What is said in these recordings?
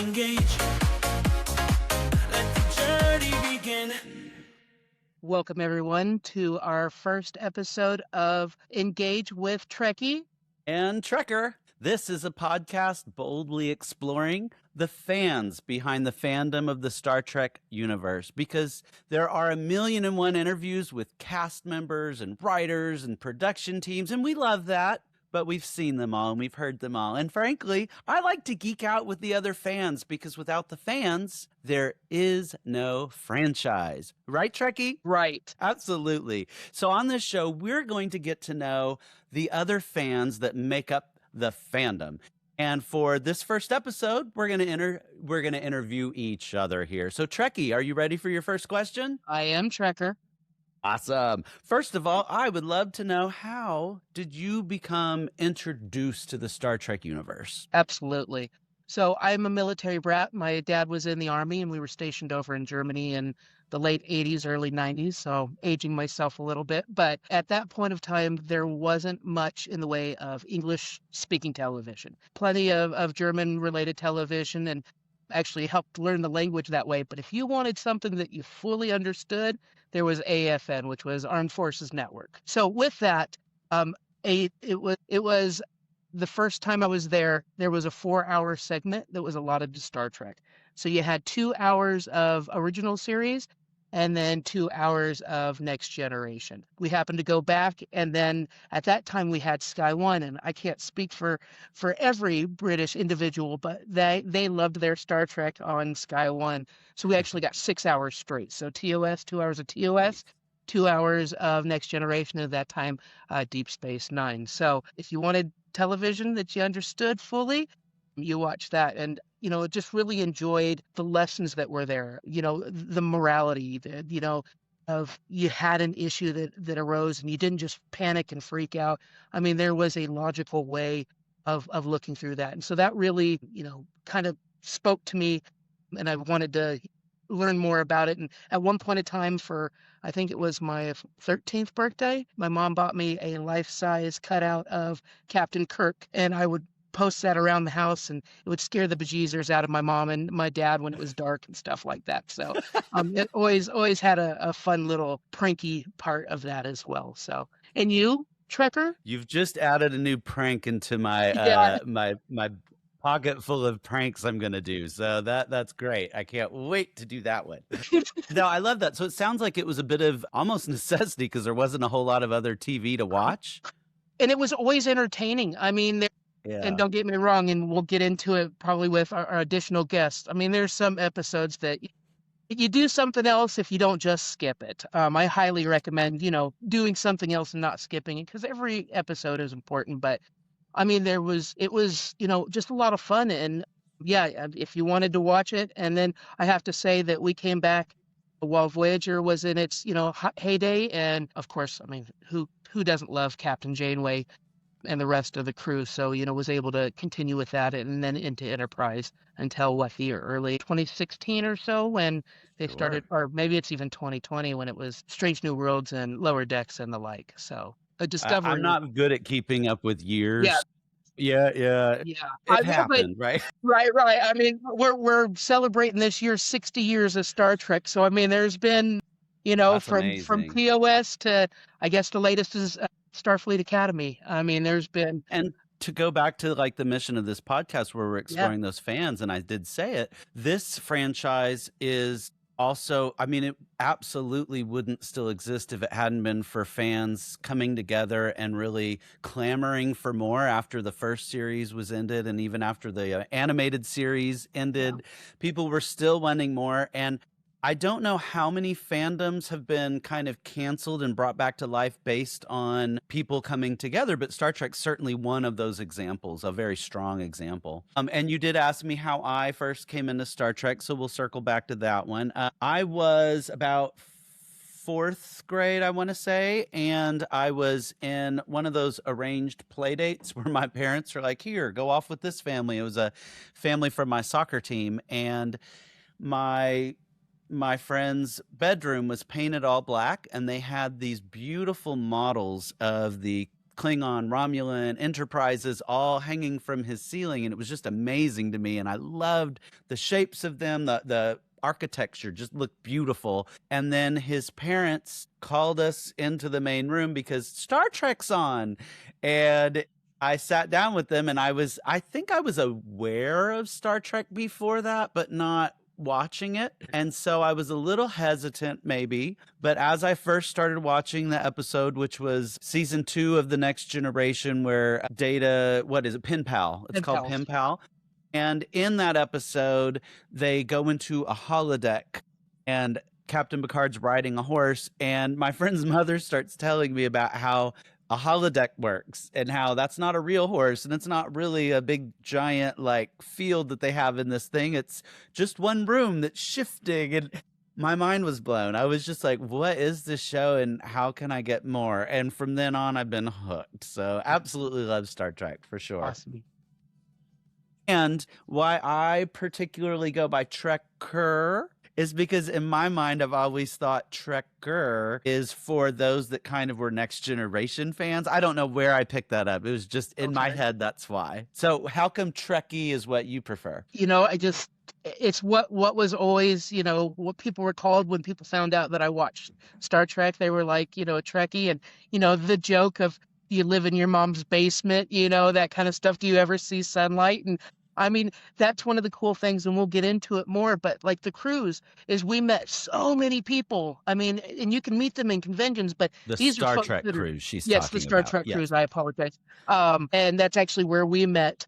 Engage. Let the journey begin. Welcome, everyone, to our first episode of Engage with Trekkie and Trekker. This is a podcast boldly exploring the fans behind the fandom of the Star Trek universe, because there are 1,000,001 interviews with cast members and writers and production teams, and we love that. But we've seen them all and we've heard them all. And frankly, I like to geek out with the other fans, because without the fans, there is no franchise. Right, Trekkie? Right. Absolutely. So on this show, we're going to get to know the other fans that make up the fandom. And for this first episode, we're going to interview each other here. So Trekkie, are you ready for your first question? I am Trekker. Awesome. First of all, I would love to know, how did you become introduced to the Star Trek universe? Absolutely. So I'm a military brat. My dad was in the Army, and we were stationed over in Germany in the late 80s, early 90s, so aging myself a little bit. But at that point of time, there wasn't much in the way of English-speaking television. Plenty of German-related television, and actually helped learn the language that way. But if you wanted something that you fully understood, there was AFN, which was Armed Forces Network. So with that, it was the first time I was there was a 4-hour segment that was allotted to Star Trek. So you had 2 hours of original series and then 2 hours of Next Generation. We happened to go back, and then at that time we had Sky One, and I can't speak for every British individual, but they loved their Star Trek on Sky One. So we actually got 6 hours straight. So TOS, 2 hours of TOS, 2 hours of Next Generation, at that time, Deep Space Nine. So if you wanted television that you understood fully, you watch that. And just really enjoyed the lessons that were there. The morality, of you had an issue that arose, and you didn't just panic and freak out. I mean, there was a logical way of looking through that. And so that really, kind of spoke to me, and I wanted to learn more about it. And at one point in time, I think it was my 13th birthday, my mom bought me a life-size cutout of Captain Kirk, and I would post that around the house, and it would scare the bejesus out of my mom and my dad when it was dark and stuff like that. So it always had a fun little pranky part of that as well. So, and you, Trekker? You've just added a new prank into my my pocket full of pranks I'm going to do. So that's great. I can't wait to do that one. No, I love that. So it sounds like it was a bit of almost necessity, because there wasn't a whole lot of other TV to watch. And it was always entertaining. I mean, and don't get me wrong, and we'll get into it probably with our additional guests. I mean, there's some episodes that you do something else if you don't just skip it. I highly recommend, doing something else and not skipping it, because every episode is important. But I mean, it was, just a lot of fun. And yeah, if you wanted to watch it. And then I have to say that we came back while Voyager was in its, heyday. And of course, I mean, who doesn't love Captain Janeway and the rest of the crew? So, was able to continue with that, and then into Enterprise until the early 2016 or so, when they started, or maybe it's even 2020, when it was Strange New Worlds and Lower Decks and the like. So a Discovery. I'm not good at keeping up with years. Yeah. It happened, right? Right. I mean, we're celebrating this year 60 years of Star Trek. So I mean, there's been, from POS to, I guess the latest is Starfleet Academy. I mean, there's been. And to go back to the mission of this podcast, where we're exploring those fans, and I did say it, this franchise is also, I mean, it absolutely wouldn't still exist if it hadn't been for fans coming together and really clamoring for more after the first series was ended, and even after the animated series ended. People were still wanting more. And I don't know how many fandoms have been kind of canceled and brought back to life based on people coming together, but Star Trek's certainly one of those examples, a very strong example. And you did ask me how I first came into Star Trek, so we'll circle back to that one. I was about 4th grade, I want to say, and I was in one of those arranged play dates where my parents were like, here, go off with this family. It was a family from my soccer team, and my friend's bedroom was painted all black, and they had these beautiful models of the Klingon, Romulan, Enterprises, all hanging from his ceiling. And it was just amazing to me. And I loved the shapes of them, the architecture just looked beautiful. And then his parents called us into the main room because Star Trek's on. And I sat down with them, and I think I was aware of Star Trek before that, but not watching it. And so I was a little hesitant maybe, but as I first started watching the episode, which was season 2 of The Next Generation, where Data, what is it? Pen Pal. It's called Pen Pal. And in that episode, they go into a holodeck, and Captain Picard's riding a horse, and my friend's mother starts telling me about how a holodeck works and how that's not a real horse, and it's not really a big giant like field that they have in this thing. It's just one room that's shifting, and my mind was blown. I was just like, what is this show and how can I get more? And from then on, I've been hooked. So absolutely love Star Trek for sure. Awesome. And why I particularly go by Trekker is because in my mind, I've always thought Trekker is for those that kind of were Next Generation fans. I don't know where I picked that up. It was just in my head. That's why. So how come Trekkie is what you prefer? It's what was always, what people were called when people found out that I watched Star Trek. They were like, a Trekkie, and, the joke of, do you live in your mom's basement? That kind of stuff. Do you ever see sunlight? And I mean, that's one of the cool things, and we'll get into it more, but like the cruise is we met so many people. I mean, and you can meet them in conventions, but these are Star Trek cruise she's talking about. Yes, the Star Trek cruise. I apologize. And that's actually where we met.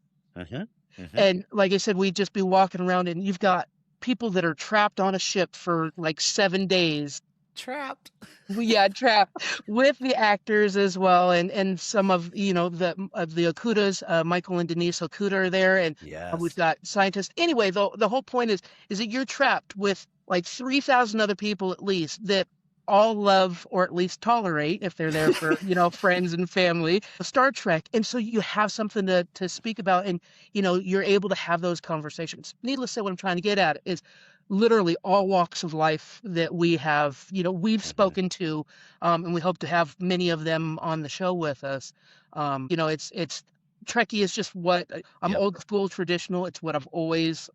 And like I said, we'd just be walking around, and you've got people that are trapped on a ship for like 7 days. Trapped with the actors as well, and some of the Okudas, Michael and Denise Okuda are there, and we've got scientists. Anyway, the whole point is that you're trapped with like 3,000 other people at least that all love, or at least tolerate, if they're there for friends and family, Star Trek. And so you have something to speak about, and you're able to have those conversations. Needless to say, what I'm trying to get at is literally all walks of life that we have, we've spoken to, and we hope to have many of them on the show with us. It's Trekkie is just what I'm old school traditional. It's what I've always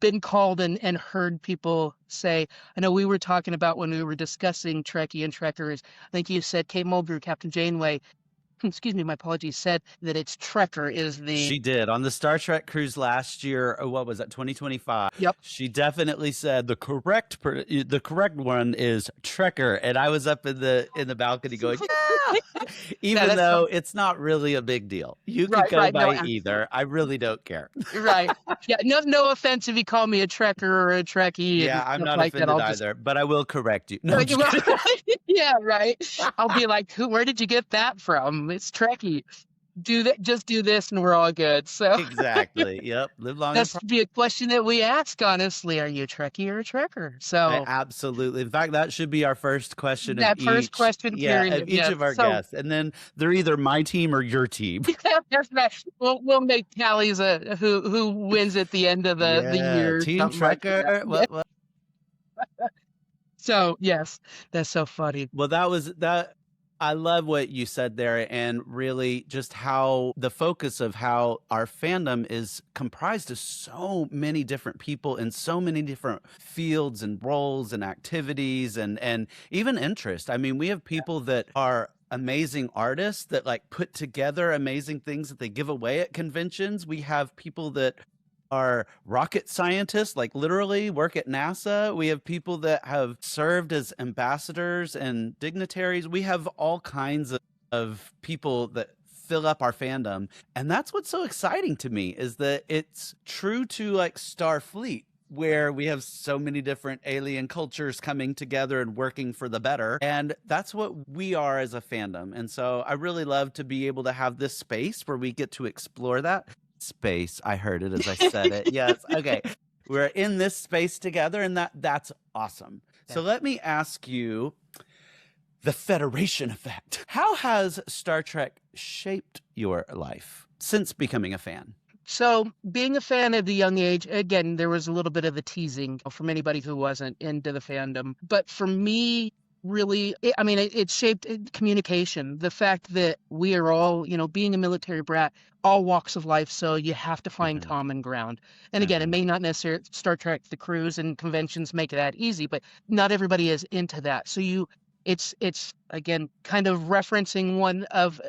been called and heard people say. I know we were talking about when we were discussing Trekkie and Trekkers. I think you said Kate Mulgrew, Captain Janeway, excuse me, my apologies, said that it's Trekker is the... She did. On the Star Trek cruise last year, what was that, 2025? Yep. She definitely said the correct one is Trekker. And I was up in the balcony going, yeah! Even though it's not really a big deal. You can go by either. I really don't care. Right. Yeah, no offense if you call me a Trekker or a Trekkie. Yeah, I'm not offended either, but I will correct you. No, yeah, right. I'll be like, where did you get that from? It's Trekkie. Just do this and we're all good. So exactly. Yep. Live long. That's to be a question that we ask, honestly. Are you a Trekkie or a Trekker? So absolutely. In fact, that should be our first question. First question period. Of each of our guests. And then they're either my team or your team. That's right. We'll make tallies who wins at the end of the year. Team Trekker. Like what? So yes, that's so funny. Well, that. I love what you said there, and really just how the focus of how our fandom is comprised of so many different people in so many different fields and roles and activities and even interest. I mean, we have people that are amazing artists that like put together amazing things that they give away at conventions. We have people that are rocket scientists, like literally work at NASA. We have people that have served as ambassadors and dignitaries. We have all kinds of people that fill up our fandom. And that's what's so exciting to me, is that it's true to like Starfleet, where we have so many different alien cultures coming together and working for the better. And that's what we are as a fandom. And so I really love to be able to have this space where we get to explore that. Space. I heard it as I said it. Yes. Okay. We're in this space together, and that's awesome. So let me ask you the Federation effect. How has Star Trek shaped your life since becoming a fan? So being a fan at a young age, again, there was a little bit of the teasing from anybody who wasn't into the fandom. But for me, really, it shaped communication. The fact that we are all, being a military brat, all walks of life, so you have to find Mhm, common ground. And again, it mhm. may not necessarily Star Trek, the crews and conventions make it that easy, but not everybody is into that. So it's again kind of referencing one of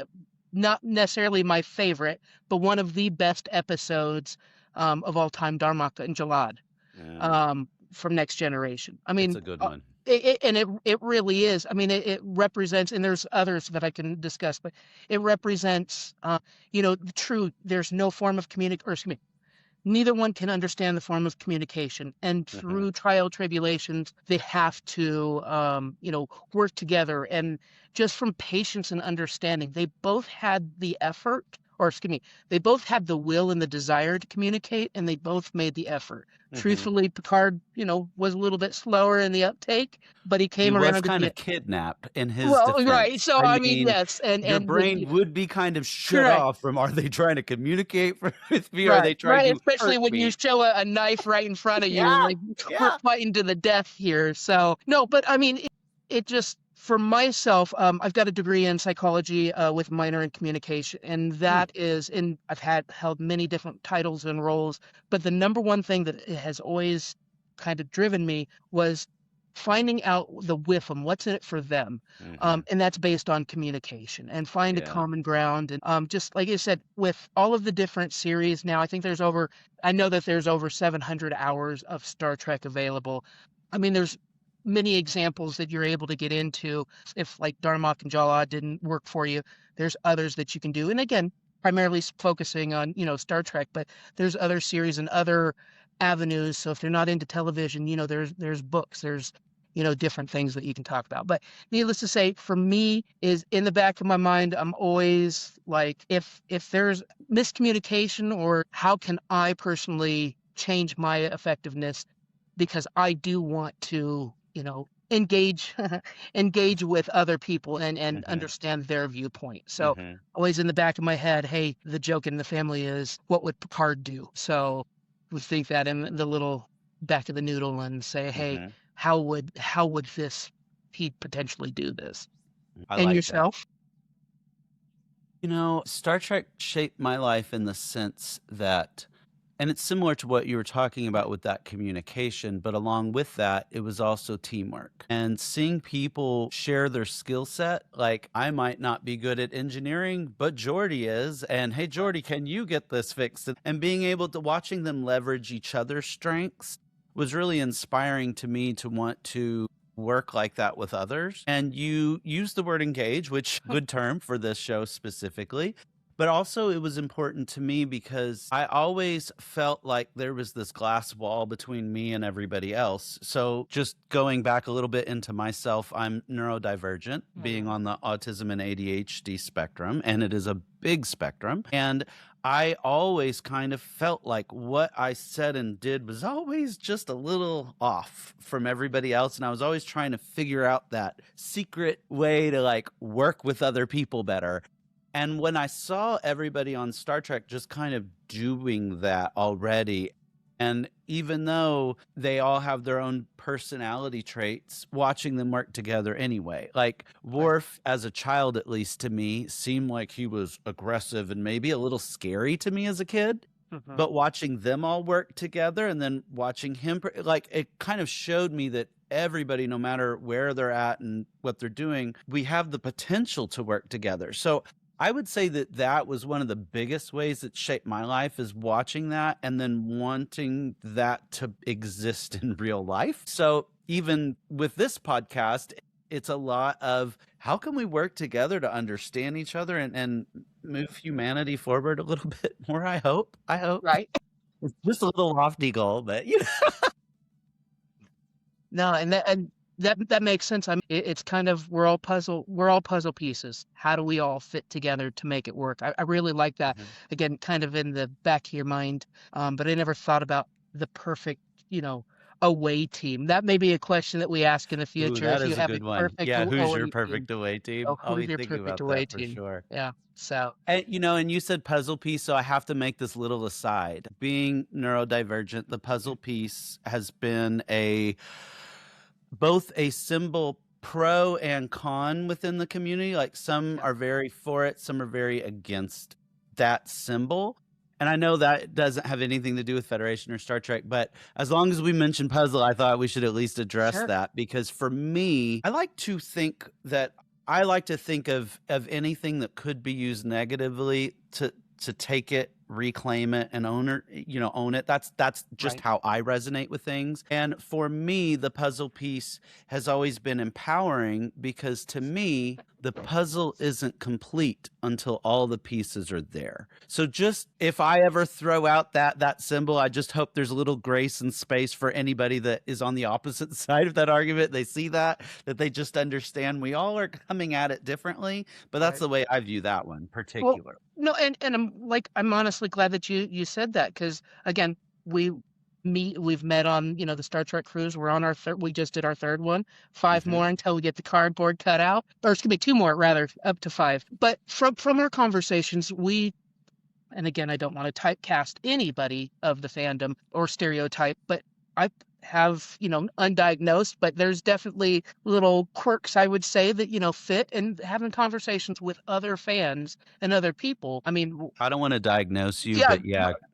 not necessarily my favorite, but one of the best episodes of all time, Darmok and Jalad Yeah, from Next Generation. it's a good one. It really is. It represents, and there's others that I can discuss, but it represents, the true. There's no form of or excuse me, neither one can understand the form of communication, and Mhm, through trial tribulations they have to work together, and just from patience and understanding they both had the effort, or excuse me, they both had the will and the desire to communicate, and they both made the effort. mhm. Truthfully, Picard was a little bit slower in the uptake, but he He came was around at kind the of kidnapped in his well, right. defense. So I I mean, mean, yes, your and when brain would be kind of shut correct. off from, are they trying to communicate with me? Or are Right, they trying right, to especially hurt when you me? show a knife right in front of you, Yeah, like, we're yeah. fighting to the death here. So, no, but it just, for myself, I've got a degree in psychology with minor in communication, and Mm, I've held many different titles and roles, but the number one thing that it has always kind of driven me was finding out the with them, what's in it for them. mhm. And that's based on communication and find a Yeah. common ground. And just like I said, with all of the different series now, I know that there's over 700 hours of Star Trek available. There's many examples that you're able to get into. If like Darmok and Jalad didn't work for you, there's others that you can do. And again, primarily focusing on, Star Trek, but there's other series and other avenues. So if they're not into television, there's books, there's, different things that you can talk about. But needless to say, for me, is in the back of my mind, I'm always like, if there's miscommunication, or how can I personally change my effectiveness, because I do want to, engage engage with other people and Mhm, understand their viewpoint. So mhm, always in the back of my head, hey, the joke in the family is, what would Picard do? So we think that in the little back of the noodle and say, hey, mhm. how would he potentially do this? I And like that. yourself? Star Trek shaped my life in the sense that, and it's similar to what you were talking about with that communication, but along with that, it was also teamwork. And seeing people share their skill set, like I might not be good at engineering, but Jordy is. And hey, Jordy, can you get this fixed? And being able to watching them leverage each other's strengths was really inspiring to me to want to work like that with others. And you use the word engage, which good term for this show specifically. But also it was important to me because I always felt like there was this glass wall between me and everybody else. So just going back a little bit into myself, I'm neurodivergent, being Mhm. on the autism and ADHD spectrum, and it is a big spectrum. And I always kind of felt like what I said and did was always just a little off from everybody else. And I was always trying to figure out that secret way to like work with other people better. And when I saw everybody on Star Trek just kind of doing that already, and even though they all have their own personality traits, watching them work together anyway. Like Right. Worf, as a child, at least to me, seemed like he was aggressive and maybe a little scary to me as a kid. Mhm. But watching them all work together and then watching him, like it kind of showed me that everybody, no matter where they're at and what they're doing, we have the potential to work together. So I would say that that was one of the biggest ways that shaped my life, is watching that and then wanting that to exist in real life. So even with this podcast, it's a lot of how can we work together to understand each other and move humanity forward a little bit more, I hope. I hope. Right. It's just a little lofty goal, but No, and that makes sense. It's kind of, we're all puzzle pieces. How do we all fit together to make it work? I really like that. Mhm. Again, kind of in the back of your mind. But I never thought about the perfect, away team. That may be a question that we ask in the Ooh, future. that If you is a have a good one. perfect Yeah, who's your away team, perfect away team? I'll who's be your thinking perfect about away that for team? sure. Yeah. So And you said puzzle piece, so I have to make this little aside. Being neurodivergent, the puzzle piece has been both a symbol pro and con within the community. Like some Yeah. are very for it, some are very against that symbol. And I know that doesn't have anything to do with Federation or Star Trek, but as long as we mention puzzle, I thought we should at least address Sure. that, because for me, I like to think of anything that could be used negatively to take it, reclaim it, and own it. That's just Right. how I resonate with things. And for me, the puzzle piece has always been empowering, because to me, the puzzle isn't complete until all the pieces are there. So just if I ever throw out that symbol, I just hope there's a little grace and space for anybody that is on the opposite side of that argument. They see that they just understand we all are coming at it differently, but that's Right. the way I view that one Well, particular. no, and I'm honestly glad that you said that, because again, we've met on, the Star Trek cruise. We're on our we just did our third one. 5 Mhm. more until we get the cardboard cut out, or excuse me, 2 more rather, up to 5. But from our conversations, and again, I don't want to typecast anybody of the fandom or stereotype, but I have, undiagnosed, but there's definitely little quirks, I would say, that, fit, and having conversations with other fans and other people. I mean, I don't want to diagnose you, yeah, but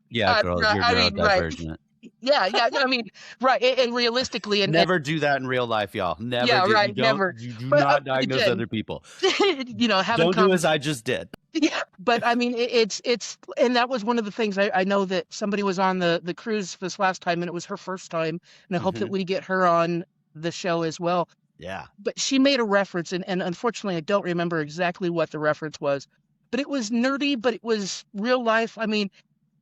yeah, girl, no, you're I mean, right. neurodivergent. Yeah, I mean, right. And realistically, and Never do that in real life, y'all. Never yeah, do. right, never. You do But not diagnose again, other people. having Don't do as conversations. I just did. Yeah, but I mean, it's, and that was one of the things I know that somebody was on the cruise this last time, and it was her first time, and I hope that Mhm. we get her on the show as well. Yeah. But she made a reference, and unfortunately, I don't remember exactly what the reference was, but it was nerdy, but it was real life. I mean,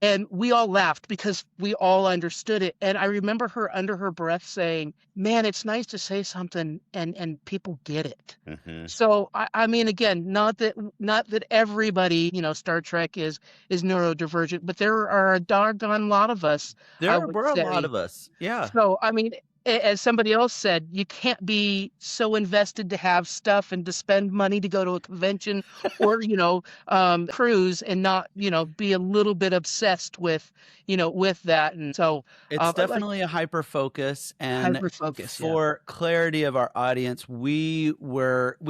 and we all laughed because we all understood it. And I remember her under her breath saying, "Man, it's nice to say something and people get it." Mhm. So I mean, again, not that everybody, Star Trek is neurodivergent, but there are a doggone lot of us, I There would were a lot say. of us. Yeah. So I mean, as somebody else said, you can't be so invested to have stuff and to spend money to go to a convention or, cruise, and not, be a little bit obsessed with that. And so, It's like, definitely a hyper focus, and hyper focus. Yeah. for clarity of our audience, we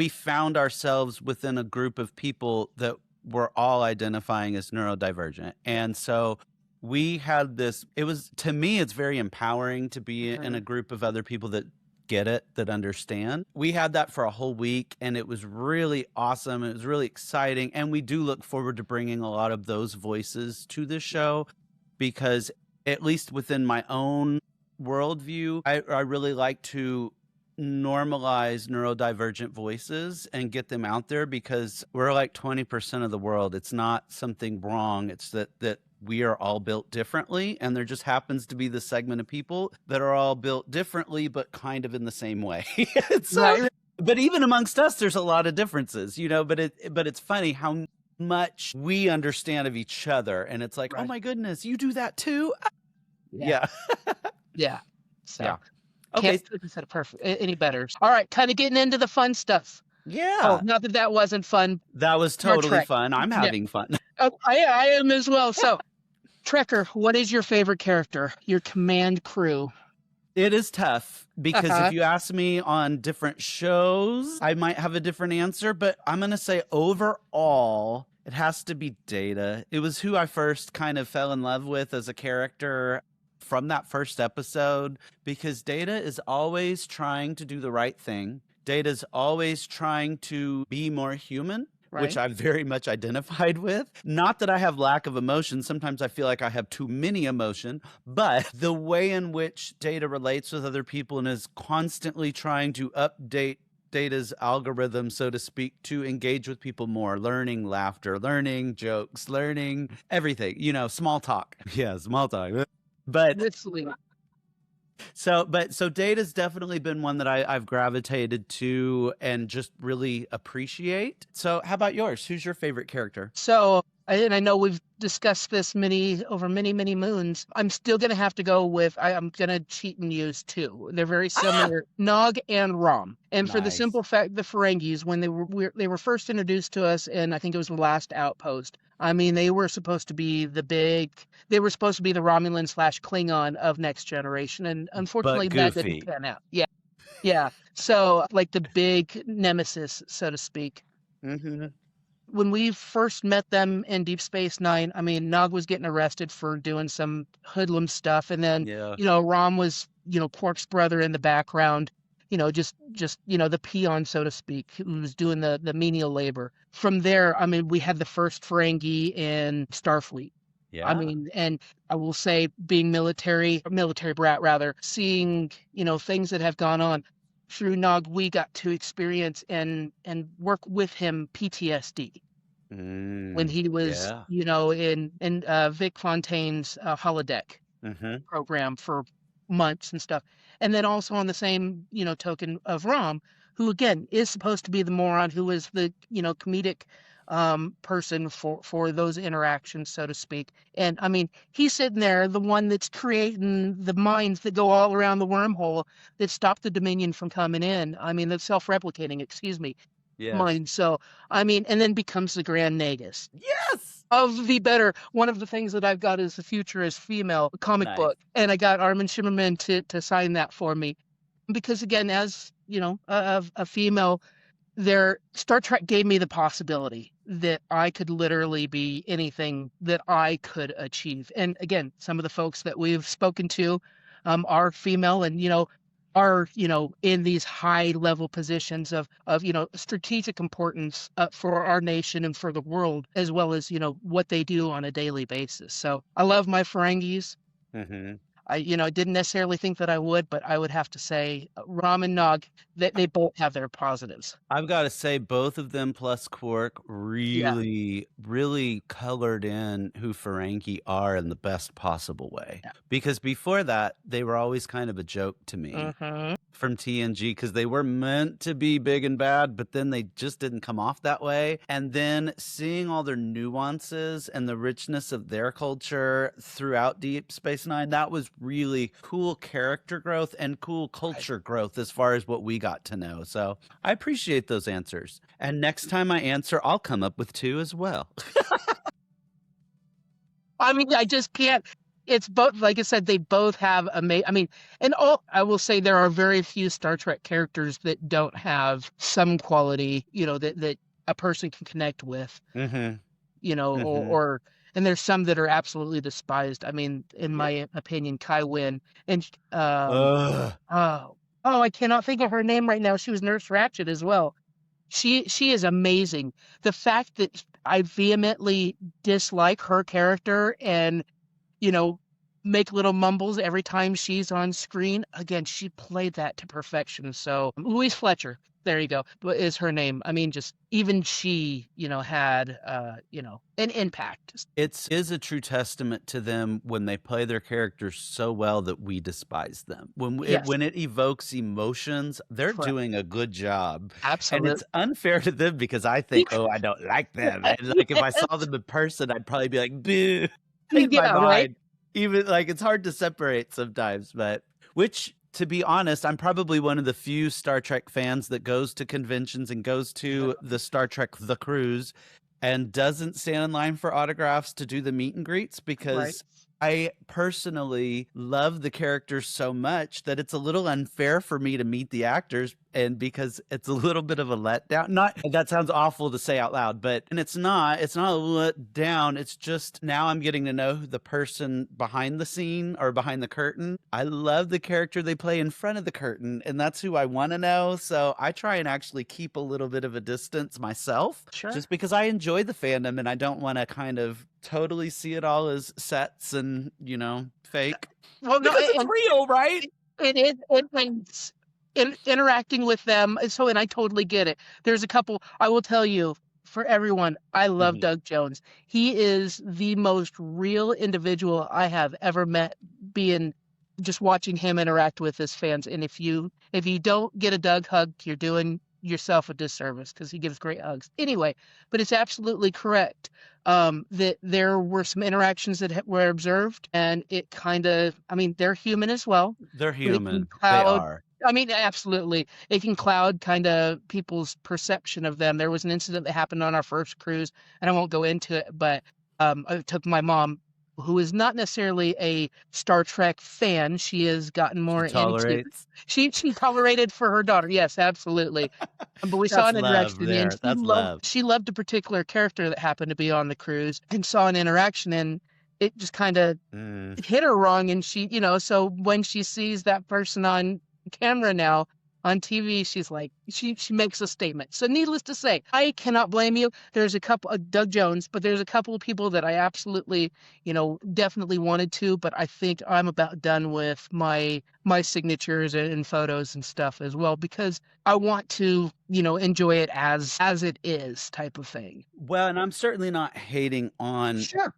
found ourselves within a group of people that were all identifying as neurodivergent. And so we had to me, it's very empowering to be in a group of other people that get it, that understand. We had that for a whole week, and it was really awesome. It was really exciting. And we do look forward to bringing a lot of those voices to the show, because at least within my own worldview, I really like to normalize neurodivergent voices and get them out there, because we're like 20% of the world. It's not something wrong. It's that we are all built differently, and there just happens to be the segment of people that are all built differently, but kind of in the same way. So, Right. but even amongst us, there's a lot of differences, but it's funny how much we understand of each other, and it's like, oh Right. my goodness, you do that too? Yeah. Yeah. Yeah. So Yeah. Okay. can't have said it perfect any better. All right, kind of getting into the fun stuff. Oh, Yeah. not that wasn't fun. That was Star totally Trek. fun. I'm Yeah. having fun. I am as well. So, Trekker, what is your favorite character? Your command crew? It is tough, because Uh-huh. if you ask me on different shows, I might have a different answer, but I'm going to say overall, it has to be Data. It was who I first kind of fell in love with as a character from that first episode, because Data is always trying to do the right thing. Data's always trying to be more human, which Right. I've very much identified with. Not that I have lack of emotion. Sometimes I feel like I have too many emotion, but the way in which Data relates with other people and is constantly trying to update Data's algorithm, so to speak, to engage with people more, learning laughter, learning jokes, learning everything, small talk. Yeah, small talk. But Literally. so Data's definitely been one that I've gravitated to and just really appreciate. So how about yours? Who's your favorite character? So, and I know we've discussed this over many, many moons. I'm still going to have to go with, I'm going to cheat and use 2. They're very similar, Nog and Rom. And for the Nice. simple fact, the Ferengis, when they were first introduced to us, and I think it was the last Outpost. I mean, they were supposed to be the Romulan / Klingon of Next Generation, and unfortunately that goofy. didn't pan out. Yeah. Yeah. So like the big nemesis, so to speak. Mm-hmm. When we first met them in Deep Space Nine, I mean, Nog was getting arrested for doing some hoodlum stuff, and then Yeah. Rom was Quark's brother in the background, just the peon, so to speak, who was doing the menial labor. From there, I mean, we had the first Ferengi in Starfleet. I Yeah. mean, and I will say, being military brat rather, seeing things that have gone on through Nog, we got to experience and work with him PTSD when he was, Yeah. in Vic Fontaine's holodeck Mm-hmm. program for months and stuff. And then also on the same, token of Rom, who again is supposed to be the moron who is the, comedic person for those interactions, so to speak. And I mean, he's sitting there, the one that's creating the mines that go all around the wormhole that stop the Dominion from coming in. I mean, the self-replicating, excuse me, Yes. mine. So, I mean, and then becomes the Grand Nagus Yes. of the better. One of the things that I've got is the Futurist female comic Nice. book, and I got Armin Shimmerman to sign that for me because again, as a female, their Star Trek gave me the possibility that I could literally be anything that I could achieve. And again, some of the folks that we've spoken to are female and are in these high level positions of strategic importance for our nation and for the world, as well as what they do on a daily basis. So I love my Ferengis. Mm-hmm. I didn't necessarily think that I would, but I would have to say Ram and Nog, that they both have their positives. I've got to say, both of them plus Quark Yeah. really, really colored in who Ferengi are in the best possible way. Yeah. Because before that, they were always kind of a joke to me Mm-hmm. from TNG because they were meant to be big and bad, but then they just didn't come off that way. And then seeing all their nuances and the richness of their culture throughout Deep Space Nine, that was really cool character growth and cool culture growth as far as what we got to know. So I appreciate those answers. And next time I answer, I'll come up with 2 as well. I mean, I just can't. It's both, like I said, they both have I mean, I will say there are very few Star Trek characters that don't have some quality, that a person can connect with, Mm-hmm. Mm-hmm. and there's some that are absolutely despised. I mean, in Yeah. my opinion, Kai Wynn and Ugh. I cannot think of her name right now. She was Nurse Ratched as well. She is amazing. The fact that I vehemently dislike her character and make little mumbles every time she's on screen. Again, she played that to perfection. So Louise Fletcher, there you go, is her name. I mean, just even she, had, an impact. It is a true testament to them when they play their characters so well that we despise them. Yes. When it evokes emotions, they're Correct. doing a good job. Absolutely. And it's unfair to them because I think, oh, I don't like them. And like if I saw them in person, I'd probably be like, boo. In my mind. Right? Even like it's hard to separate sometimes, but which to be honest, I'm probably one of the few Star Trek fans that goes to conventions and goes to the Star Trek The Cruise and doesn't stand in line for autographs to do the meet and greets because I personally love the characters so much that it's a little unfair for me to meet the actors, and because it's a little bit of a letdown. Not that sounds awful to say out loud, but and it's not a letdown. It's just now I'm getting to know the person behind the scene or behind the curtain. I love the character they play in front of the curtain, and that's who I want to know. So I try and actually keep a little bit of a distance myself, just because I enjoy the fandom and I don't want to kind of totally see it all as sets and fake. Well, no, because it's real, right? It is. Interacting with them. So, and I totally get it. There's a couple. I will tell you, for everyone, I love Doug Jones. He is the most real individual I have ever met. Just watching him interact with his fans, and if you don't get a Doug hug, you're doing yourself a disservice because he gives great hugs. Anyway, but it's absolutely correct that there were some interactions that were observed, and it kind of, I mean, they're human as well. They're human. They are. I mean, absolutely. It can cloud kind of people's perception of them. There was an incident that happened on our first cruise, and I won't go into it, but I took my mom who is not necessarily a Star Trek fan. She has gotten She more into tolerates. she tolerated for her daughter. Yes, absolutely. But we saw That's an love interaction and there. That's love. she loved a particular character that happened to be on the cruise and saw an interaction and it just kind of Mm. hit her wrong and she, so when she sees that person on camera now on TV, she's like, she makes a statement. So needless to say, I cannot blame you. There's a couple Doug Jones, but there's a couple of people that I absolutely, definitely wanted to, but I think I'm about done with my signatures and photos and stuff as well because I want to, enjoy it as it is type of thing. Well, and I'm certainly not hating on Sure.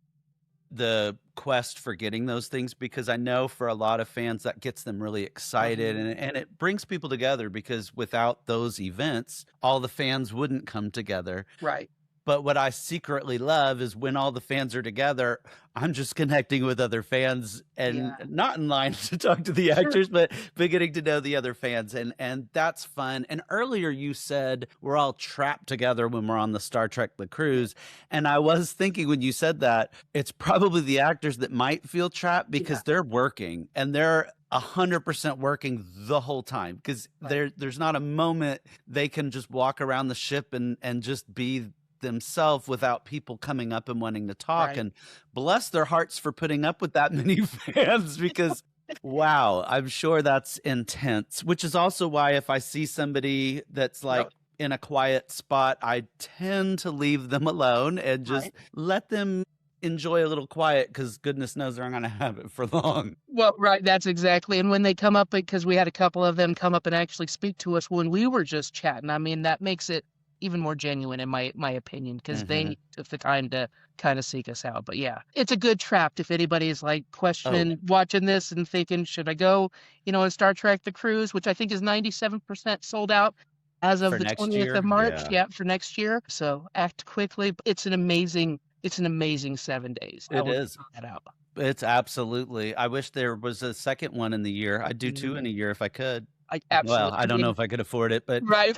the quest for getting those things because I know for a lot of fans that gets them really excited and it brings people together because without those events, all the fans wouldn't come together. Right. But what I secretly love is when all the fans are together, I'm just connecting with other fans and Yeah. not in line to talk to the Sure. actors, but getting to know the other fans. And that's fun. And earlier you said we're all trapped together when we're on the Star Trek The Cruise. And I was thinking when you said that, it's probably the actors that might feel trapped because they're working and they're 100% working the whole time because there's not a moment they can just walk around the ship and just be themselves without people coming up and wanting to talk. Right. And bless their hearts for putting up with that many fans because wow, I'm sure that's intense, which is also why if I see somebody that's like in a quiet spot, I tend to leave them alone and just let them enjoy a little quiet because goodness knows they're not going to have it for long. Well, right, that's exactly. And when they come up, because we had a couple of them come up and actually speak to us when we were just chatting, I mean, that makes it even more genuine in my opinion, because they took the time to kind of seek us out. But yeah, it's a good trap if anybody's like questioning, watching this and thinking, should I go, in Star Trek The Cruise, which I think is 97% sold out as of For the next 20th year? of March. Yeah. Yeah, for next year. So act quickly. It's an amazing 7 days. I It would is. check that out. It's absolutely. I wish there was a second one in the year. I'd do 2 in a year if I could. I Well, absolutely I don't know if I could afford it, but right.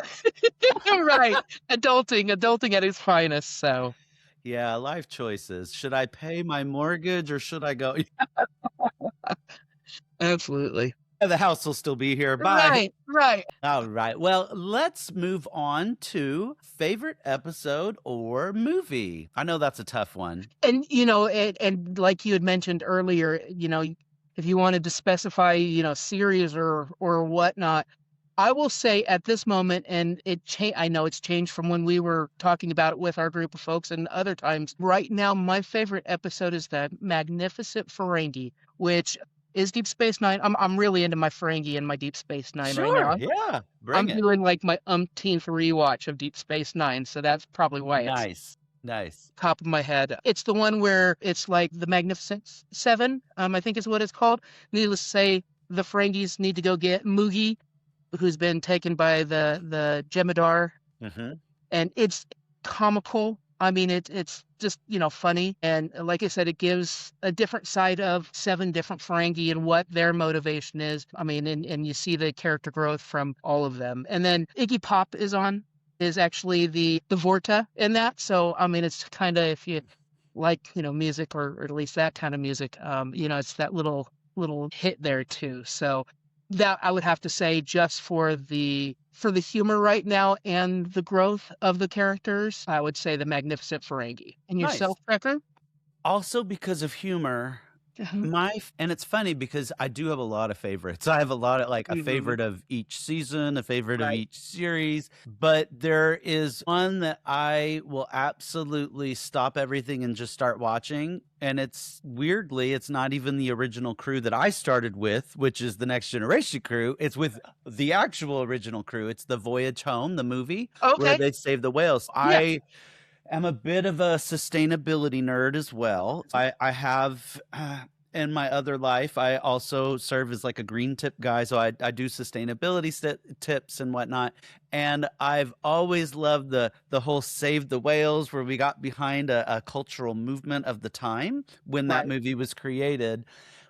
Right. Adulting at its finest. So yeah, life choices. Should I pay my mortgage or should I go? absolutely. The house will still be here. Bye. Right. All right. Well, let's move on to favorite episode or movie. I know that's a tough one. And and like you had mentioned earlier, if you wanted to specify, series or whatnot, I will say at this moment, and I know it's changed from when we were talking about it with our group of folks and other times. Right now, my favorite episode is the Magnificent Ferengi, which is Deep Space Nine. I'm really into my Ferengi and my Deep Space Nine right Sure. now. Yeah. I'm Bring it. doing like my umpteenth rewatch of Deep Space Nine, so that's probably why it's Nice. Nice. top of my head. It's the one where it's like the Magnificent Seven, I think is what it's called. Needless to say, the Ferengis need to go get Moogie, who's been taken by the Jemadar, and it's comical. I mean, it's just funny, and like I said, it gives a different side of 7 different Ferengi and what their motivation is. I mean, and you see the character growth from all of them. And then Iggy Pop is actually the Vorta in that. So I mean, it's kind of, if you like music or at least that kind of music, it's that little hit there too. So that I would have to say, just for the humor right now and the growth of the characters, I would say the Magnificent Ferengi. And Nice. yourself, Trekker? Also because of humor, and it's funny because I do have a lot of favorites. I have a lot of like a favorite of each season, a favorite of each series, but there is one that I will absolutely stop everything and just start watching. And it's not even the original crew that I started with, which is the Next Generation crew. It's with the actual original crew. It's the Voyage Home, the movie where they save the whales. I am a bit of a sustainability nerd as well. I have in my other life, I also serve as like a green tip guy. So I do sustainability tips and whatnot. And I've always loved the whole Save the Whales, where we got behind a cultural movement of the time when that movie was created.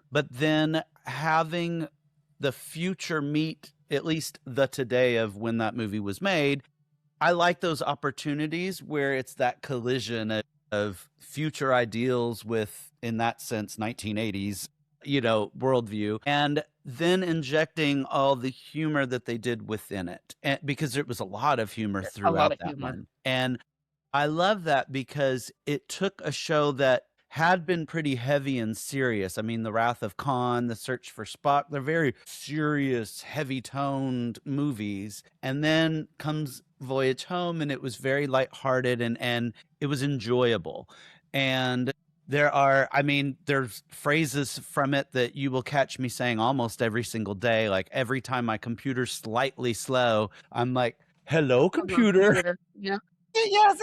But then having the future meet at least the today of when that movie was made, I like those opportunities where it's that collision of future ideals with in that sense, 1980s, worldview, and then injecting all the humor that they did within it. And because there was a lot of humor A lot throughout of that humor. one. And I love that because it took a show that had been pretty heavy and serious. I mean, The Wrath of Khan, The Search for Spock, they're very serious, heavy-toned movies. And then comes Voyage Home, and it was very lighthearted and it was enjoyable. And there's phrases from it that you will catch me saying almost every single day. Like every time my computer's slightly slow, I'm like, hello, computer. Yeah. Yes,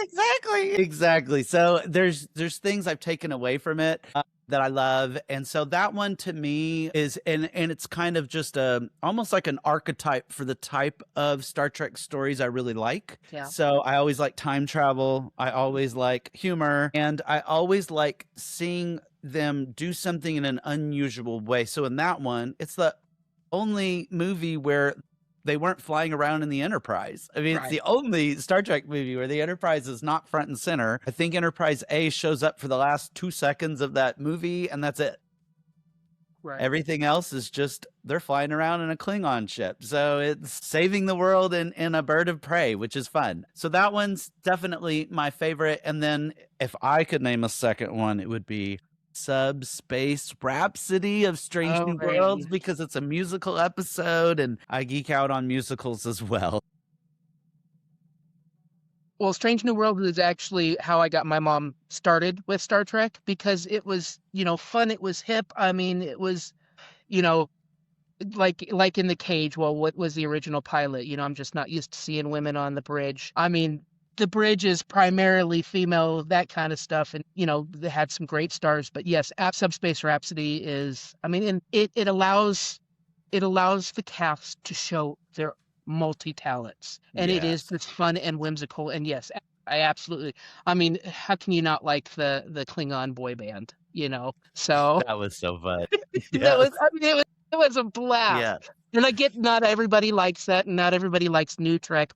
exactly. So there's things I've taken away from it that I love, and so that one to me is, and it's kind of just almost like an archetype for the type of Star Trek stories I really like. Yeah. So I always like time travel, I always like humor, and I always like seeing them do something in an unusual way. So in that one, it's the only movie where they weren't flying around in the Enterprise. I mean, it's the only Star Trek movie where the Enterprise is not front and center. I think Enterprise A shows up for the last 2 seconds of that movie, and that's it. Right. Everything else is just they're flying around in a Klingon ship. So it's saving the world in a bird of prey, which is fun. So that one's definitely my favorite. And then if I could name a second one, it would be Subspace Rhapsody of Strange New Worlds, because it's a musical episode and I geek out on musicals as well. Well, Strange New World is actually how I got my mom started with Star Trek, because it was, fun. It was hip. I mean, it was, like in The Cage. Well, what was the original pilot? I'm just not used to seeing women on the bridge. I mean, the bridge is primarily female, that kind of stuff. And, they had some great stars. But yes, Subspace Rhapsody is, and it allows the cast to show their multi-talents. And it is just fun and whimsical. And yes, I absolutely, how can you not like the Klingon boy band, So that was so fun. It was a blast. Yeah. And I get not everybody likes that, and not everybody likes New Trek,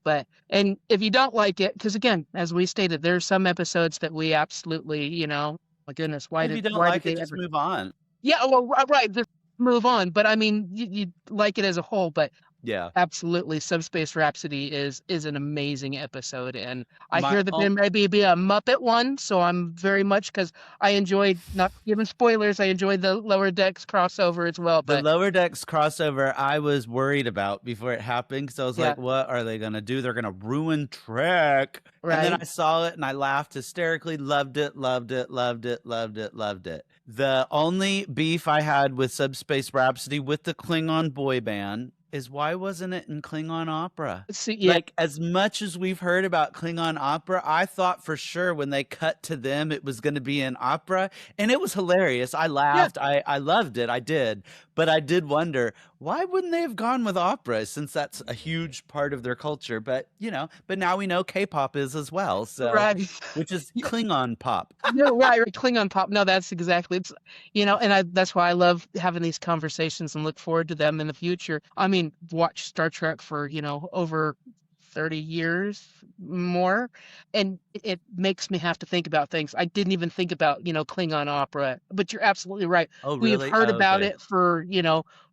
and if you don't like it, because again, as we stated, there's some episodes that we absolutely, my goodness, if you don't like it, just move on. Yeah, well, right, just move on. But you like it as a whole, but yeah, absolutely, Subspace Rhapsody is an amazing episode, and I hear that there may be a Muppet one, so I'm very much, because I enjoyed, not giving spoilers, I enjoyed the Lower Decks crossover as well. But the Lower Decks crossover, I was worried about before it happened, because I was like, what are they going to do? They're going to ruin Trek. Right. And then I saw it and I laughed hysterically, loved it. The only beef I had with Subspace Rhapsody with the Klingon boy band is, why wasn't it in Klingon opera? Like, as much as we've heard about Klingon opera, I thought for sure when they cut to them, it was going to be in opera. And it was hilarious. I laughed. I loved it. I did. But I did wonder, why wouldn't they have gone with opera, since that's a huge part of their culture? But, but now we know K-pop is as well. So, which is Klingon pop. No, right, Klingon pop. No, that's exactly. It's, and that's why I love having these conversations and look forward to them in the future. Watch Star Trek for, over 30 years more, and it makes me have to think about things I didn't even think about, Klingon opera. But you're absolutely right. Oh, really? We've heard about it for,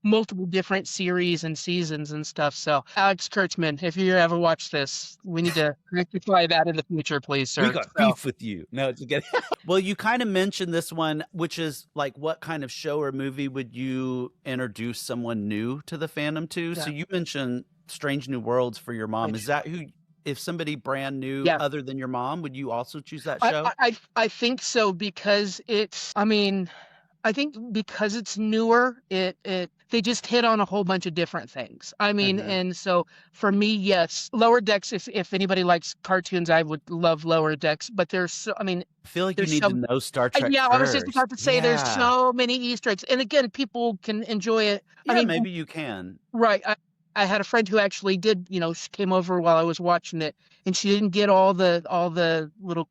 multiple different series and seasons and stuff. So Alex Kurtzman, if you ever watch this, we need to rectify that in the future, please, sir. We got beef with you. No, it's good. Well, you kind of mentioned this one, which is like, what kind of show or movie would you introduce someone new to the fandom to? So you mentioned Strange New Worlds for your mom. Is that who, if somebody brand new other than your mom, would you also choose that show? I think so, because it's, I think because it's newer, they just hit on a whole bunch of different things. And so for me, yes, Lower Decks, if anybody likes cartoons, I would love Lower Decks, but there's I feel like you need to know Star Trek Yeah, first. I was just about to say, there's so many Easter eggs. And again, people can enjoy it. Yeah, maybe you can. Right. I had a friend who actually did, she came over while I was watching it, and she didn't get all the little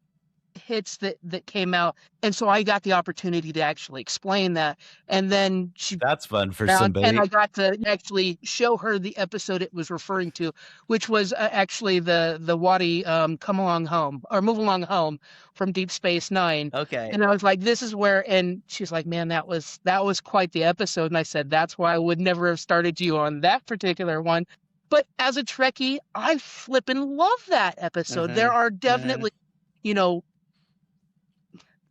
hits that came out, and so I got the opportunity to actually explain that. And then she That's fun for around, and I somebody. got to actually show her the episode it was referring to, which was actually the Wadi Come Along Home or Move Along Home from Deep Space Nine. Okay. And I was like, this is where, and she's like, man, that was quite the episode. And I said, that's why I would never have started you on that particular one. But as a Trekkie, I flippin' love that episode. There are definitely, you know,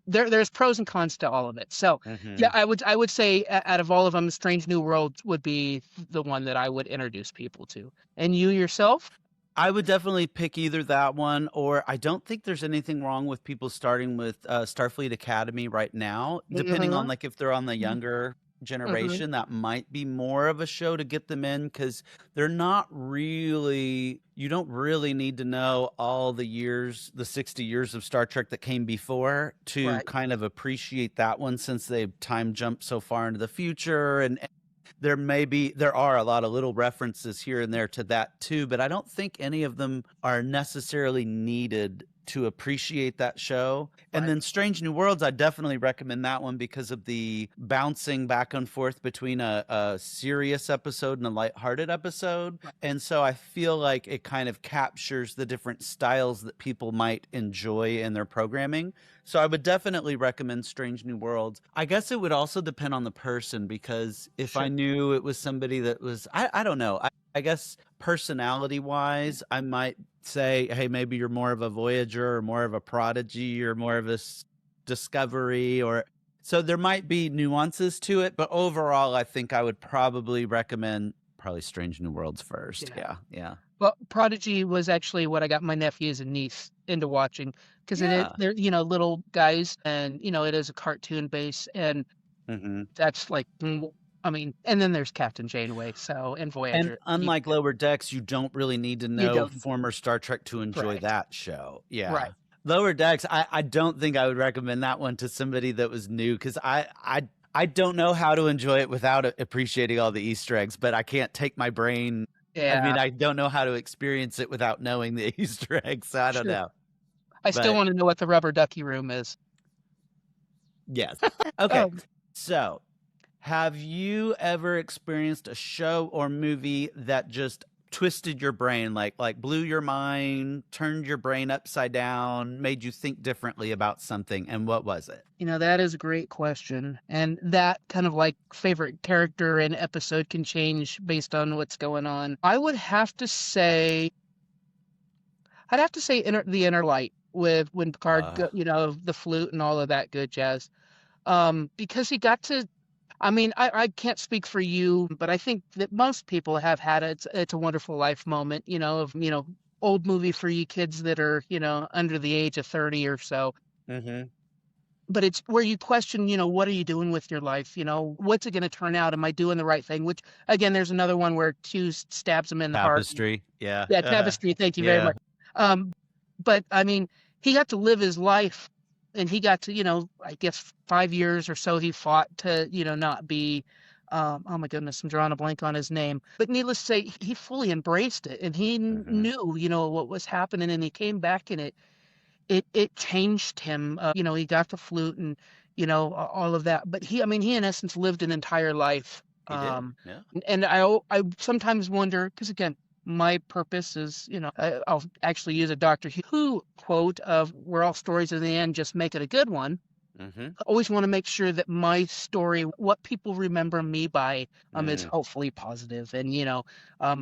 there's pros and cons to all of it. So yeah, I would say out of all of them, Strange New Worlds would be the one that I would introduce people to. And you yourself? I would definitely pick either that one, or I don't think there's anything wrong with people starting with Starfleet Academy right now, depending on like if they're on the younger generation. That might be more of a show to get them in, because they're not really, you don't really need to know all the years, the 60 years of Star Trek that came before to kind of appreciate that one, since they've time jumped so far into the future. And there are a lot of little references here and there to that too, but I don't think any of them are necessarily needed to appreciate that show. And then Strange New Worlds, I definitely recommend that one because of the bouncing back and forth between a serious episode and a lighthearted episode. And so I feel like it kind of captures the different styles that people might enjoy in their programming. So I would definitely recommend Strange New Worlds. I guess it would also depend on the person, because if I knew it was somebody that was, I don't know, I guess personality wise, I might say, hey, maybe you're more of a Voyager or more of a Prodigy or more of a Discovery, or so there might be nuances to it. But overall, I think I would probably recommend Strange New Worlds first. Yeah. Well, Prodigy was actually what I got my nephews and niece into watching, because they're, you know, little guys, and you know, it is a cartoon base, and that's like, I mean, and then there's Captain Janeway, so, and Voyager. And unlike Lower Decks, you don't really need to know don't. former Star Trek to enjoy that show. Yeah. Right. Lower Decks, I don't think I would recommend that one to somebody that was new, because I don't know how to enjoy it without appreciating all the Easter eggs, but I can't take my brain. I mean, I don't know how to experience it without knowing the Easter eggs, so I don't know. I still want to know what the rubber ducky room is. Yes. Okay. So, have you ever experienced a show or movie that just twisted your brain, like blew your mind, turned your brain upside down, made you think differently about something, and what was it? You know, that is a great question. And that kind of like favorite character and episode can change based on what's going on. I would have to say, The Inner Light, with when Picard, you know, the flute and all of that good jazz. Because he got to, I mean, I can't speak for you, but I think that most people have had It's a Wonderful Life moment, you know, of, you know, old movie for you kids that are, you know, under the age of 30 or so. But it's where you question, you know, what are you doing with your life? You know, what's it going to turn out? Am I doing the right thing? Which, again, there's another one where Q stabs him in the heart. Tapestry. Yeah. Yeah, Tapestry. Thank you very much. But I mean, he got to live his life, and he got to, you know, I guess 5 years or so he fought to, you know, not be, oh my goodness, I'm drawing a blank on his name. But needless to say, he fully embraced it, and he knew, you know, what was happening, and he came back, and it changed him. You know, he got the flute and, you know, all of that. But he in essence lived an entire life. He did. Yeah. And I sometimes wonder, because again, my purpose is, you know, I'll actually use a Doctor Who quote of, "We're all stories in the end, just make it a good one." I always want to make sure that my story, what people remember me by, is hopefully positive and, you know,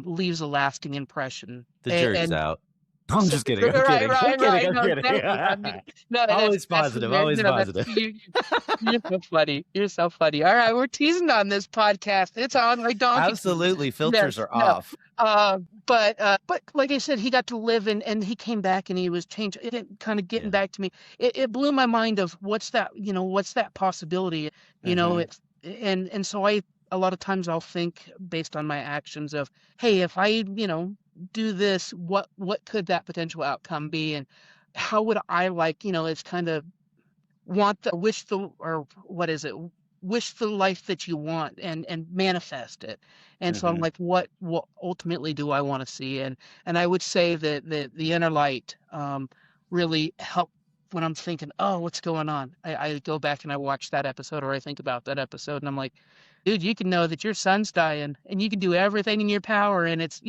leaves a lasting impression. The jury's out. I'm just kidding. I'm kidding. I mean, always positive. Always positive. You're so funny. You're so funny. All right, we're teasing on this podcast. It's on like donkey. Absolutely, filters are off. But like I said, he got to live and he came back and he was changed. It kind of getting back to me. It blew my mind of what's that possibility, you know, and so a lot of times I'll think based on my actions of, hey, if I, you know, do this, what could that potential outcome be, and how would I, like, you know, it's kind of wish the life that you want and manifest it. And so I'm like, what ultimately do I want to see? And I would say that the Inner Light really helped when I'm thinking, oh, what's going on? I go back and I watch that episode, or I think about that episode, and I'm like, dude, you can know that your son's dying and you can do everything in your power. And it's,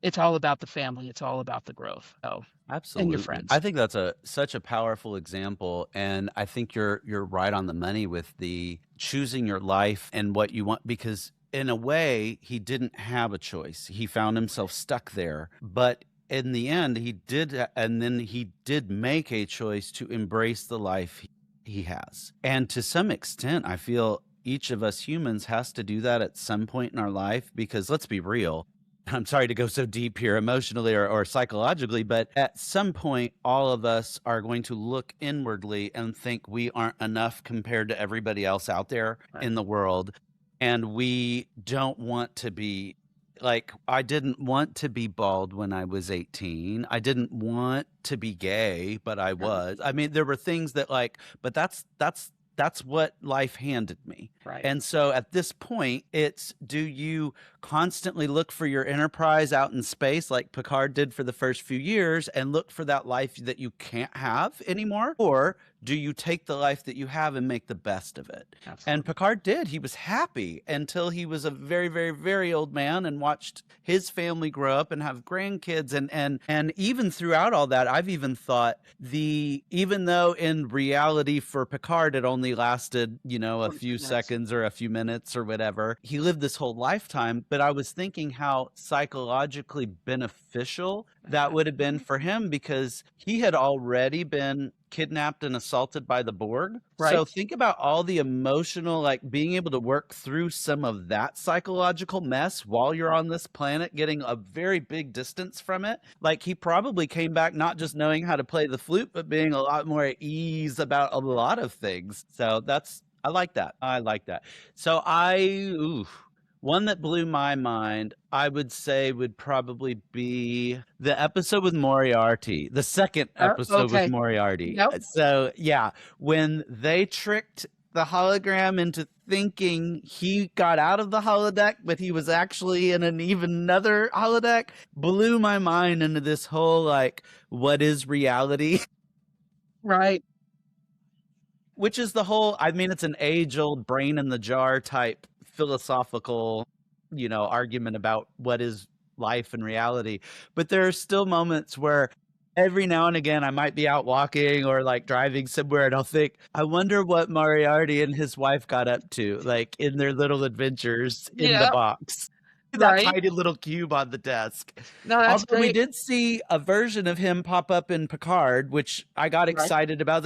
it's all about the family. It's all about the growth. Oh, and your Absolutely. I friends. think that's such a powerful example, and I think you're right on the money with the choosing your life and what you want, because in a way he didn't have a choice. He found himself stuck there, but in the end he did, and then he did make a choice to embrace the life he has. And to some extent, I feel each of us humans has to do that at some point in our life, because let's be real, I'm sorry to go so deep here emotionally or psychologically, but at some point, all of us are going to look inwardly and think we aren't enough compared to everybody else out there Right. in the world. And we don't want to be like, I didn't want to be bald when I was 18. I didn't want to be gay, but I was. I mean, there were things that but that's what life handed me. Right. And so at this point, it's, do you constantly look for your enterprise out in space like Picard did for the first few years and look for that life that you can't have anymore? Or do you take the life that you have and make the best of it? Absolutely. And Picard did. He was happy until he was a very, very, very old man and watched his family grow up and have grandkids. And even throughout all that, I've even thought even though in reality for Picard it only lasted, a few seconds or a few minutes or whatever, he lived this whole lifetime. But I was thinking how psychologically beneficial that would have been for him, because he had already been kidnapped and assaulted by the Borg. Right. So think about all the emotional, being able to work through some of that psychological mess while you're on this planet, getting a very big distance from it. He probably came back not just knowing how to play the flute, but being a lot more at ease about a lot of things. So I like that. I like that. So one that blew my mind, I would say, would probably be the episode with Moriarty, the second episode with Moriarty. Yep. So, yeah, when they tricked the hologram into thinking he got out of the holodeck, but he was actually in even another holodeck, blew my mind into this whole, what is reality? Right. Which is the whole, it's an age-old brain in the jar type philosophical, argument about what is life and reality. But there are still moments where every now and again I might be out walking or driving somewhere, and I'll think, I wonder what Moriarty and his wife got up to, in their little adventures in the box. That tiny little cube on the desk. No, that's Although great. we did see a version of him pop up in Picard, which I got excited about.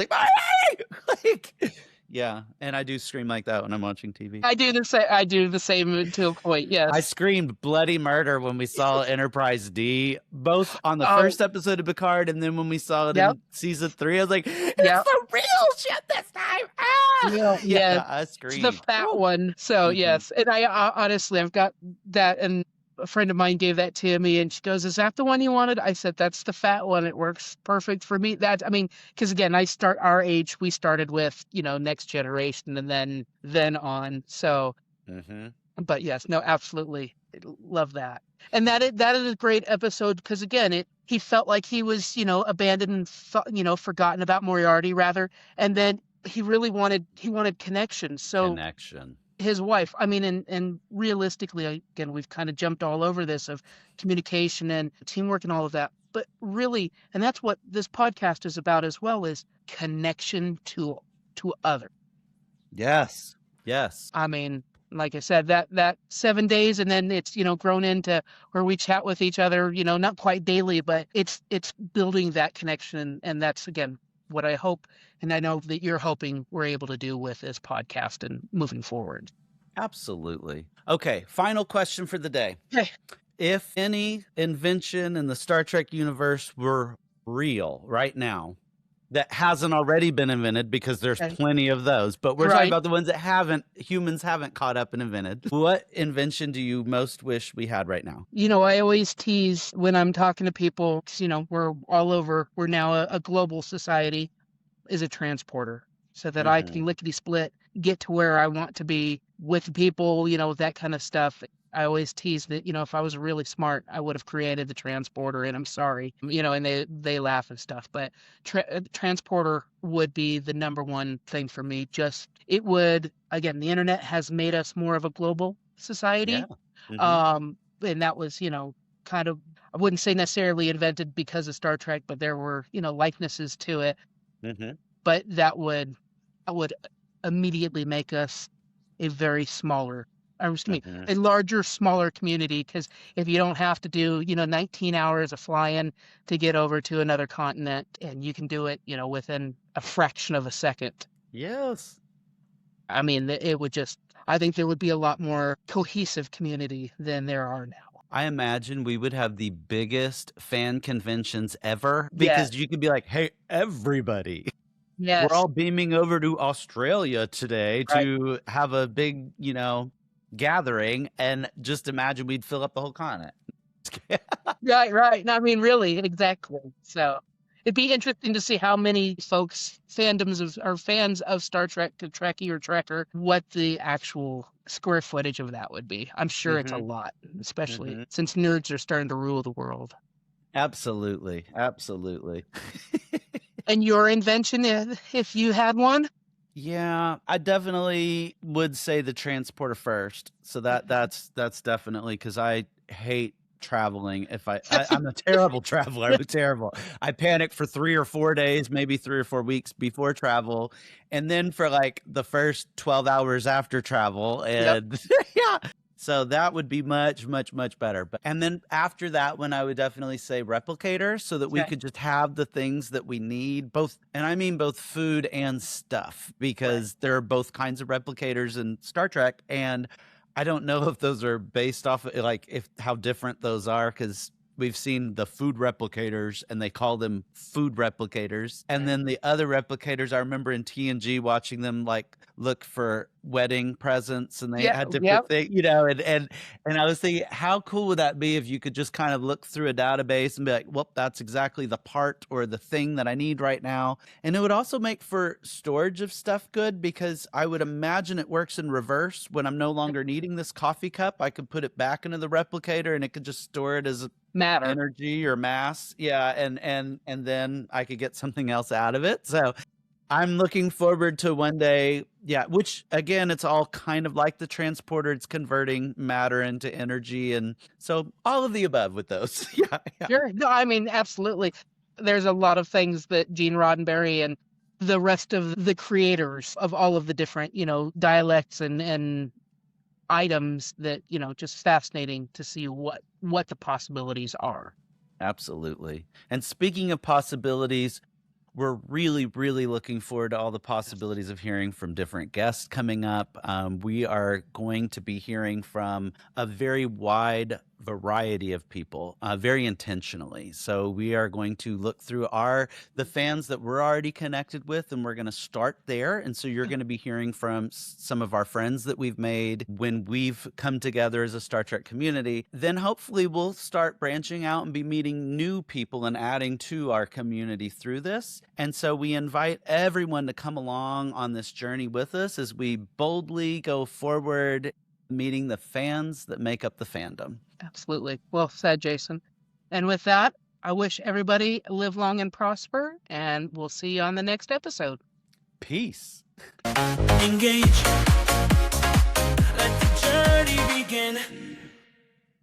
Yeah, and I do scream like that when I'm watching TV. I do the same to a point. Yes. I screamed bloody murder when we saw Enterprise D, both on the first episode of Picard, and then when we saw it in season 3, I was like, it's the real shit this time. Ah! Yeah, I screamed. It's the fat one. So yes, and I honestly, I've got that, and a friend of mine gave that to me, and she goes, "Is that the one you wanted?" I said, "That's the fat one. It works perfect for me." Because again, our age, we started with Next Generation, and then on. So, but yes, no, absolutely, love that, and that is a great episode, because again, he felt like he was abandoned and forgotten about, Moriarty rather, and then he really wanted connection. So his wife, and realistically, again, we've kind of jumped all over this of communication and teamwork and all of that, but really, and that's what this podcast is about as well, is connection to others. Yes. Like I said, that 7 days, and then it's grown into where we chat with each other, not quite daily, but it's building that connection, and that's again what I hope, and I know that you're hoping we're able to do with this podcast and moving forward. Absolutely. Okay, final question for the day. Okay. If any invention in the Star Trek universe were real right now, that hasn't already been invented, because there's plenty of those, but we're talking about the ones that humans haven't caught up and invented. What invention do you most wish we had right now? I always tease when I'm talking to people, 'cause, we're all over, we're now a global society, is a transporter, so that I can lickety split, get to where I want to be with people, that kind of stuff. I always tease that, if I was really smart, I would have created the transporter, and I'm sorry, and they laugh and stuff. But transporter would be the number one thing for me. Just it would again, the internet has made us more of a global Yeah. society. Hmm. And that was, kind of, I wouldn't say necessarily invented because of Star Trek, but there were, likenesses to it. Hmm. But that would immediately make us a very smaller, or excuse me, Hmm. a larger, smaller community. Because if you don't have to do, 19 hours of flying to get over to another continent, and you can do it, within a fraction of a second. Yes. I mean, it would just, I think there would be a lot more cohesive community than there are now. I imagine we would have the biggest fan conventions ever Yes, because you could be like, hey, everybody, we're yes, all beaming over to Australia today right, to have a big, gathering. And just imagine we'd fill up the whole continent. right, right. No, I mean, really, exactly. So it'd be interesting to see how many folks, are fans of Star Trek to Trekkie or Trekker, what the actual square footage of that would be. I'm sure it's a Hmm. lot, especially Hmm. since nerds are starting to rule the world. Absolutely. Absolutely. And your invention, if you had one? Yeah, I definitely would say the transporter first. So that's definitely because I hate traveling. I'm a terrible traveler. I'm terrible. I panic for 3 or 4 days, maybe 3 or 4 weeks before travel, and then for like the first 12 hours after travel, Yep. and yeah. So that would be much, much, much better. And then after that one, I would definitely say replicator so that we Okay. could just have the things that we need, both, and I mean both food and stuff, Right. because there are both kinds of replicators in Star Trek. And I don't know if those are based off of like if how different those are, because we've seen the food replicators and they call them food replicators. And Right. then the other replicators, I remember in TNG watching them like look for wedding presents and they Yeah. had different Yep. things, and I was thinking, how cool would that be if you could just kind of look through a database and be like, well, that's exactly the part or the thing that I need right now. And it would also make for storage of stuff good because I would imagine it works in reverse. When I'm no longer needing this coffee cup, I could put it back into the replicator and it could just store it as Matter. energy or mass. Yeah, and then I could get something else out of it. So I'm looking forward to one day, yeah, which again, it's all kind of like the transporter. It's converting matter into energy. And so all of the above with those. Yeah, yeah. Sure. No, I mean, absolutely. There's a lot of things that Gene Roddenberry and the rest of the creators of all of the different, dialects and items that, just fascinating to see what the possibilities are. Absolutely. And speaking of possibilities, we're really, really looking forward to all the possibilities of hearing from different guests coming up. We are going to be hearing from a very wide variety of people, very intentionally. So we are going to look through the fans that we're already connected with, and we're going to start there. And so you're going to be hearing from some of our friends that we've made when we've come together as a Star Trek community. Then hopefully we'll start branching out and be meeting new people and adding to our community through this. And so we invite everyone to come along on this journey with us as we boldly go forward, meeting the fans that make up the fandom. Absolutely. Well said, Jason. And with that, I wish everybody live long and prosper, and we'll see you on the next episode. Peace. Engage. Let the journey begin.